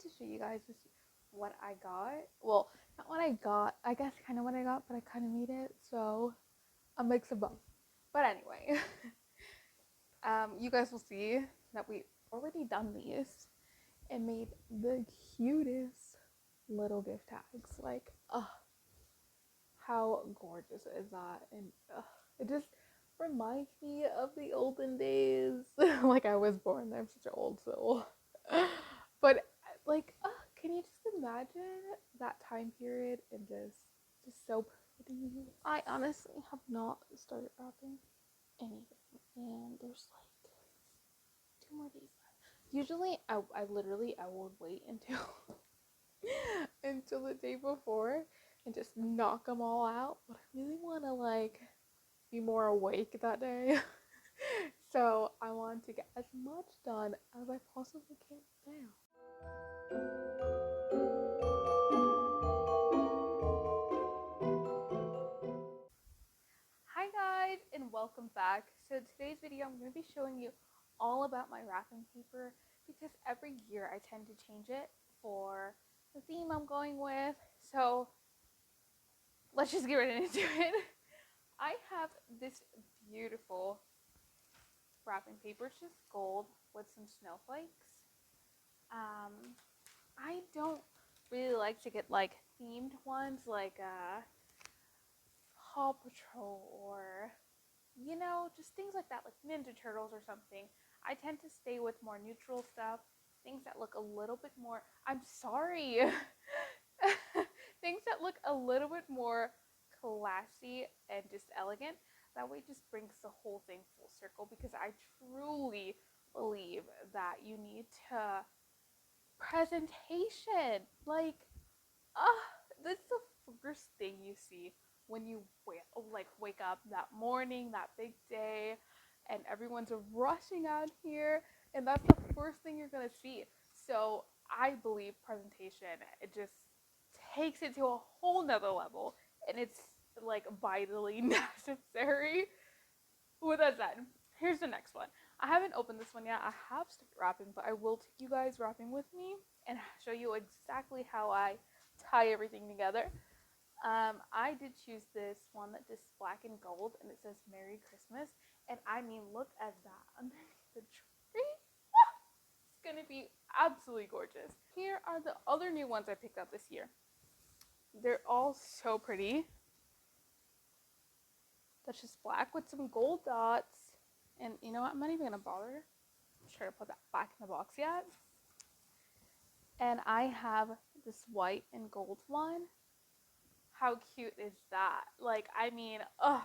to show you guys what I got. Well, not what I got, I guess kind of what I got, but I kind of made it, so a mix of both. But anyway, you guys will see that we already done these and made the cutest little gift tags. Like, how gorgeous is that? And it just reminds me of the olden days. Like, I was born there, I'm such an old soul. But like, can you just imagine that time period and just so pretty? I honestly have not started wrapping anything, and there's like 2 more days left. Usually, I literally I would wait until until the day before and just knock them all out. But I really want to like be more awake that day. So I want to get as much done as I possibly can now. Hi guys, and welcome back. So today's video I'm going to be showing you all about my wrapping paper because every year I tend to change it for the theme I'm going with. So let's just get right into it. I have this beautiful wrapping paper. It's just gold with some snowflakes. I don't really like to get like themed ones like Paw Patrol or just things like that, like Ninja Turtles or something. I tend to stay with more neutral stuff, things that look a little bit more, I'm sorry, things that look a little bit more classy and just elegant. That way it just brings the whole thing full circle because I truly believe that you need to presentation. Like, that's the first thing you see when you wake up that morning, that big day, and everyone's rushing out here, and that's the first thing you're gonna see. So I believe presentation, it just takes it to a whole nother level, and it's like vitally necessary. With that said, here's the next one. I haven't opened this one yet. I have started wrapping, but I will take you guys wrapping with me and show you exactly how I tie everything together. I did choose this one that is black and gold, and it says Merry Christmas. And I mean, look at that underneath the tree. It's gonna be absolutely gorgeous. Here are the other new ones I picked up this year. They're all so pretty. That's just black with some gold dots. And you know what? I'm not even gonna bother try to put that back in the box yet. And I have this white and gold one. How cute is that? Like, I mean, ugh.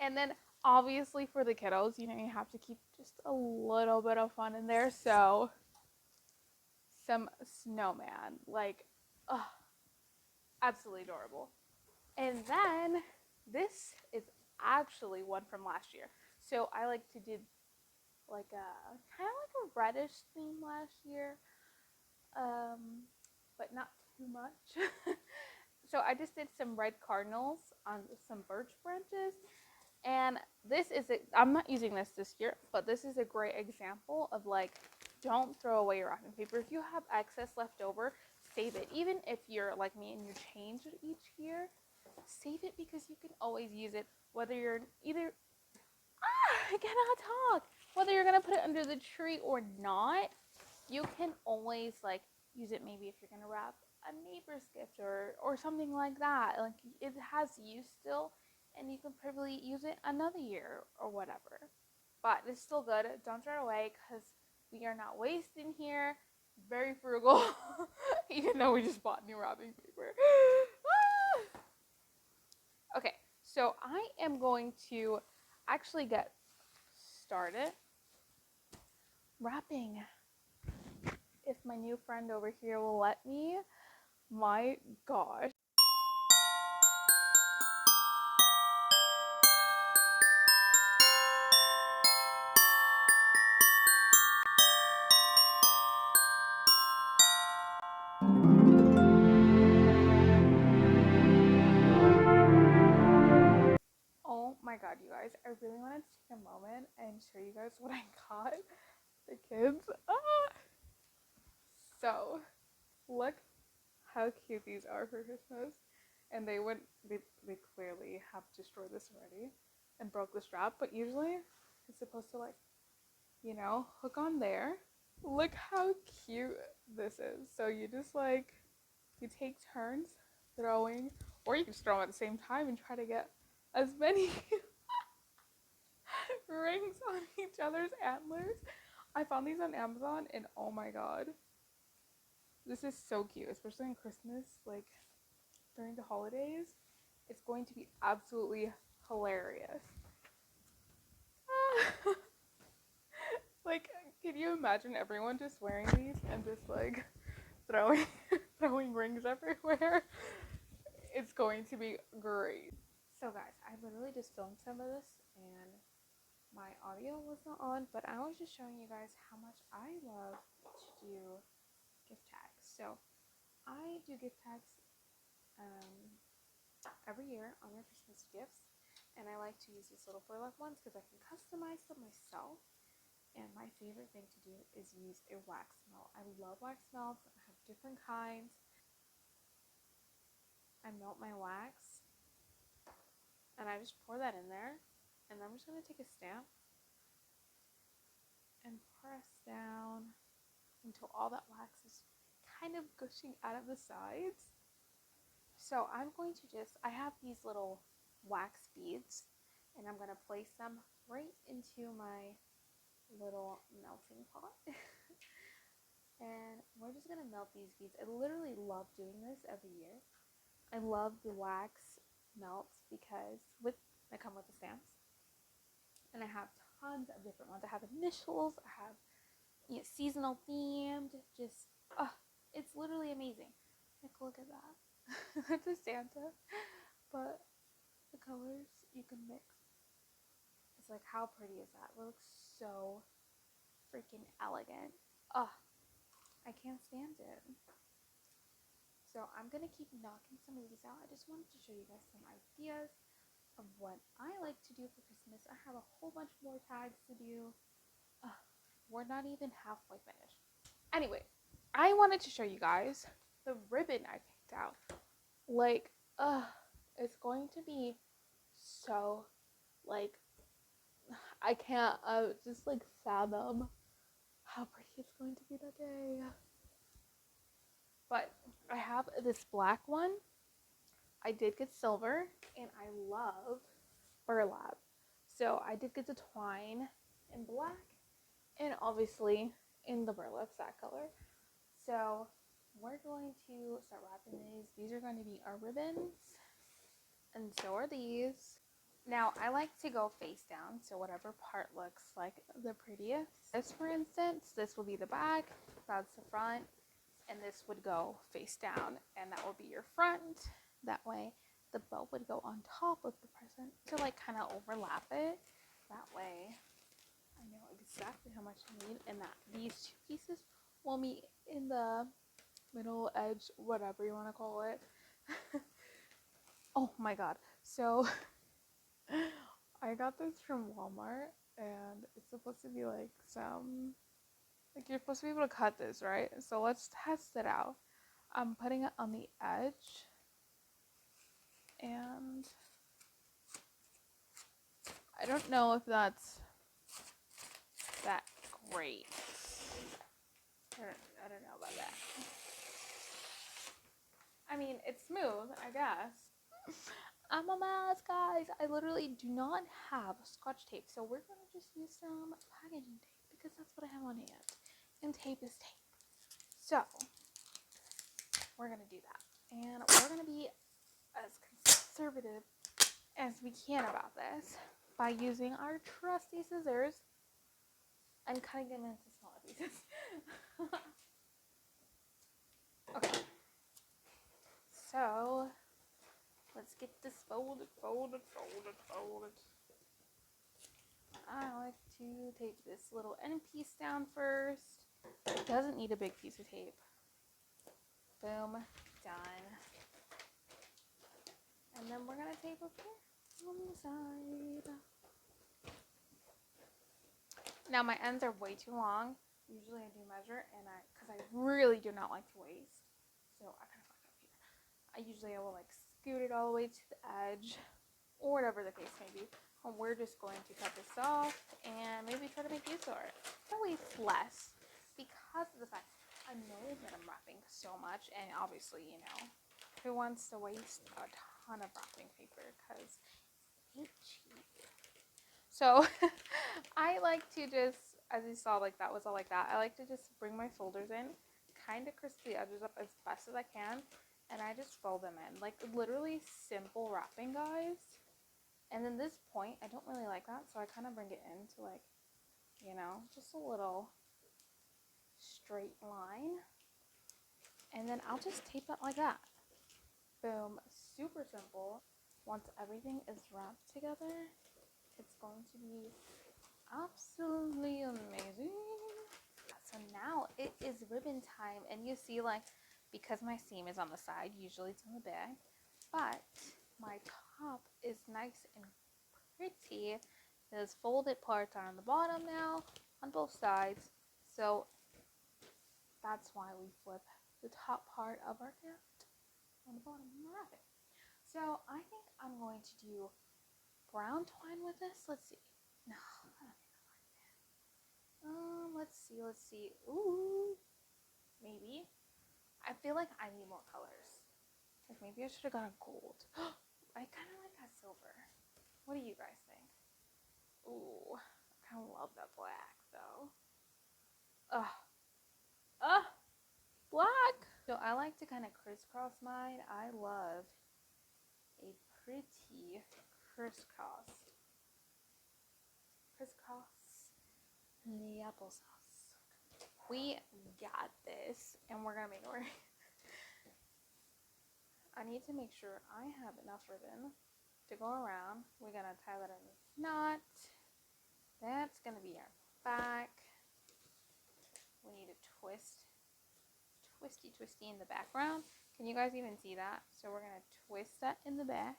And then obviously for the kiddos, you have to keep just a little bit of fun in there. So some snowman, like, ugh, absolutely adorable. And then this is actually one from last year. So I like to do like a kind of like a reddish theme last year, but not too much. So I just did some red cardinals on some birch branches, and this is I'm not using this year, but this is a great example of like, don't throw away your wrapping paper. If you have excess left over, save it. Even if you're like me and you change it each year, save it because you can always use it. Whether you're either I cannot talk. Whether you're gonna put it under the tree or not, you can always like use it. Maybe if you're gonna wrap a neighbor's gift or something like that. Like, it has use still, and you can probably use it another year or whatever. But it's still good. Don't throw it away because we are not wasting here. Very frugal, even though we just bought new wrapping paper. Okay, so I am going to actually get started wrapping. If my new friend over here will let me. My gosh. Oh my god, you guys. I really wanted to take a moment and show you guys what I got the kids. So, look how cute these are for Christmas. And they clearly have destroyed this already and broke the strap, but usually it's supposed to, like, hook on there. Look how cute this is. So you just, like, you take turns throwing, or you can just throw them at the same time and try to get as many rings on each other's antlers. I found these on Amazon and oh my god. This is so cute, especially on Christmas, like during the holidays. It's going to be absolutely hilarious. Like, can you imagine everyone just wearing these and just like throwing throwing rings everywhere? It's going to be great. So guys, I literally just filmed some of this and my audio was not on, but I was just showing you guys how much I love to do gift tags. So I do gift tags every year on my Christmas gifts, and I like to use these little burlap ones because I can customize them myself. And my favorite thing to do is use a wax melt. I love wax melts. I have different kinds. I melt my wax and I just pour that in there, and I'm just going to take a stamp and press down until all that wax is kind of gushing out of the sides. So I'm going to I have these little wax beads, and I'm going to place them right into my little melting pot. And we're just going to melt these beads. I literally love doing this every year. I love the wax melts because they come with the stamps. And I have tons of different ones. I have initials, I have seasonal themed, just, it's literally amazing. Like, look at that. That's a Santa, but the colors you can mix. It's like, how pretty is that? It looks so freaking elegant. I can't stand it. So I'm gonna keep knocking some of these out. I just wanted to show you guys some ideas of what I like to do for Christmas. I have a whole bunch more tags to do. We're not even halfway finished. Anyway, I wanted to show you guys the ribbon I picked out. Like, it's going to be so, like, I can't just like fathom how pretty it's going to be that day. But I have this black one. I did get silver, and I love burlap. So I did get the twine in black, and obviously in the burlap sack color. So we're going to start wrapping these. These are going to be our ribbons, and so are these. Now I like to go face down, so whatever part looks like the prettiest. This, for instance, this will be the back, that's the front, and this would go face down, and that would be your front. That way the bow would go on top of the present to like kind of overlap it. That way I know exactly how much I need, and that these two pieces will meet in the middle edge, whatever you want to call it. Oh my god. So I got this from Walmart, and it's supposed to be like you're supposed to be able to cut this, right? So let's test it out. I'm putting it on the edge, and I don't know if that's that great. I don't know about that. I mean, it's smooth, I guess. I'm a mess, guys. I literally do not have Scotch tape, so we're going to just use some packaging tape because that's what I have on hand. And tape is tape. So, we're going to do that. And we're going to be as conservative as we can about this by using our trusty scissors and cutting them into smaller pieces. Okay. So, let's get this folded. I like to tape this little end piece down first. It doesn't need a big piece of tape. Boom, done. And then we're going to tape up here on the side. Now my ends are way too long, Usually I do measure, and because I really do not like to waste, so I kind of fucked up here. I will like scoot it all the way to the edge, or whatever the case may be. And we're just going to cut this off and maybe try to make use of it. I waste less because of the fact I know that I'm wrapping so much, and obviously, you know, who wants to waste a ton of wrapping paper because it ain't cheap. So I like to just, as you saw, like that was all like that. I like to just bring my folders in, kind of crisp the edges up as best as I can, and I just fold them in. Like literally simple wrapping, guys. And then this point, I don't really like that, so I kind of bring it into like, you know, just a little straight line. And then I'll just tape that like that. Boom. Super simple. Once everything is wrapped together, it's going to be absolutely amazing. So now it is ribbon time, and you see, like, because my seam is on the side, usually it's on the back, but my top is nice and pretty. There's folded parts on the bottom now on both sides, so that's why we flip the top part of our gift on the bottom and wrap it. So I think I'm going to do brown twine with this. Let's see. No, I don't think I like that. Let's see. Ooh, maybe. I feel like I need more colors. Like maybe I should have got a gold. I kind of like that silver. What do you guys think? Ooh, I kind of love that black though. Ugh, black. So I like to kind of crisscross mine. I love a pretty crisscross. Crisscross the applesauce. We got this, and we're gonna make it work. I need to make sure I have enough ribbon to go around. We're gonna tie that in this knot. That's gonna be our back. We need a twisty in the background. Can you guys even see that? So we're gonna twist that in the back,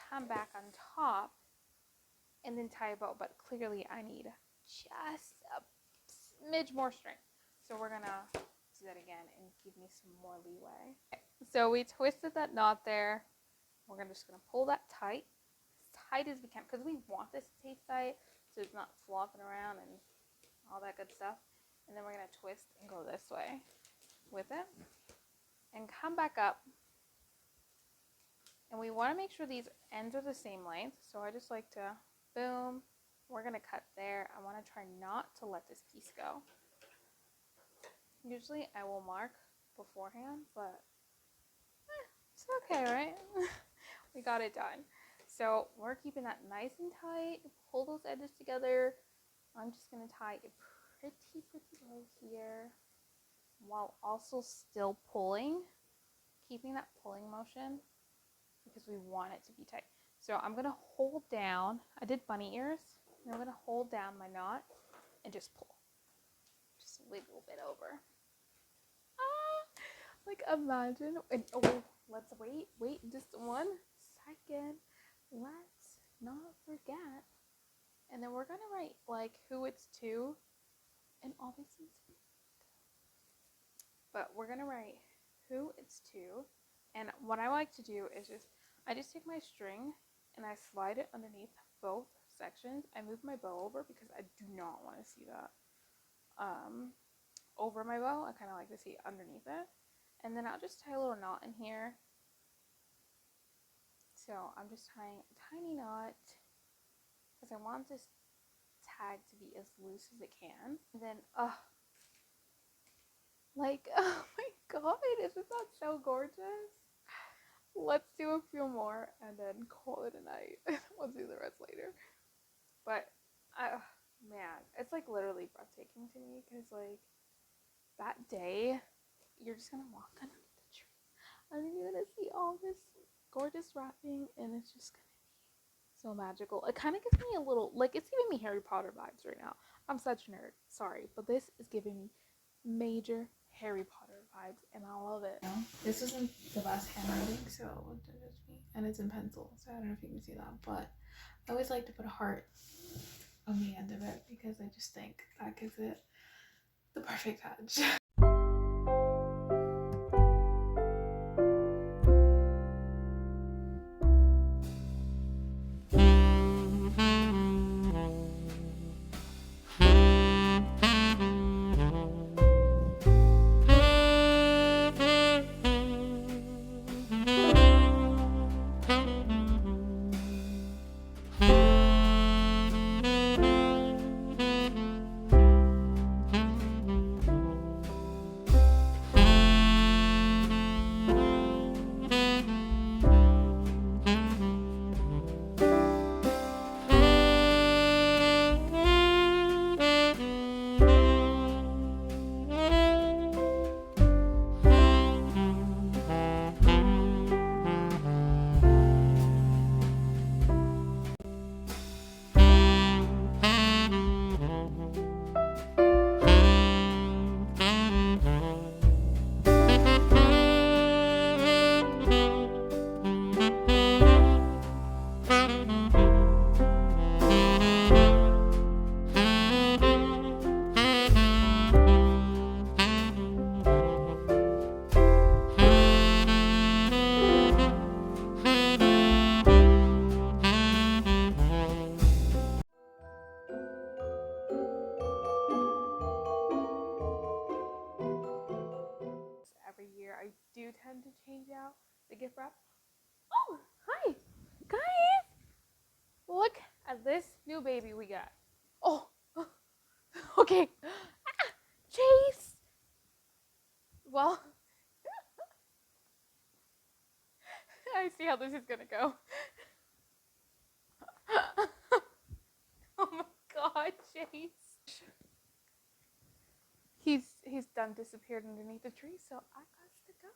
come back on top, and then tie a bow. But clearly I need just a smidge more string. So we're gonna do that again and give me some more leeway. Okay, so we twisted that knot there. We're just gonna pull that tight, as tight as we can, because we want this to stay tight so it's not flopping around and all that good stuff. And then we're gonna twist and go this way with it and come back up. And we want to make sure these ends are the same length. So I just like to, boom, we're gonna cut there. I want to try not to let this piece go. Usually I will mark beforehand, but it's okay, right? We got it done. So we're keeping that nice and tight. Pull those edges together. I'm just gonna tie a pretty bow here while also still pulling, keeping that pulling motion because we want it to be tight. So I'm gonna hold down, I did bunny ears, and I'm gonna hold down my knot and just pull. Just a little bit over. Like imagine, and oh, let's wait just 1 second. Let's not forget. And then we're gonna write like who it's to, and obviously it's me. But we're gonna write who it's to, and what I like to do is I just take my string and I slide it underneath both sections. I move my bow over because I do not want to see that over my bow. I kind of like to see it underneath it. And then I'll just tie a little knot in here. So I'm just tying a tiny knot because I want this tag to be as loose as it can. And then, like, oh my god, isn't that so gorgeous? Let's do a few more and then call it a night. We'll do the rest later. But, man, it's like literally breathtaking to me because, like, that day, you're just gonna walk underneath the tree and then you're gonna see all this gorgeous wrapping, and it's just gonna be so magical. It kind of gives me a little, like, it's giving me Harry Potter vibes right now. I'm such a nerd, sorry, but this is giving me major Harry Potter vibes, and I love it. This isn't the best handwriting, so it's just me, and it's in pencil, so I don't know if you can see that, but I always like to put a heart on the end of it because I just think that gives it the perfect touch. Every year I do tend to change out the gift wrap. Oh, hi, guys! Look at this new baby we got. Oh, okay. Chase! Well, I see how this is gonna go. Oh my god, Chase. He's done disappeared underneath the tree, so I got to go.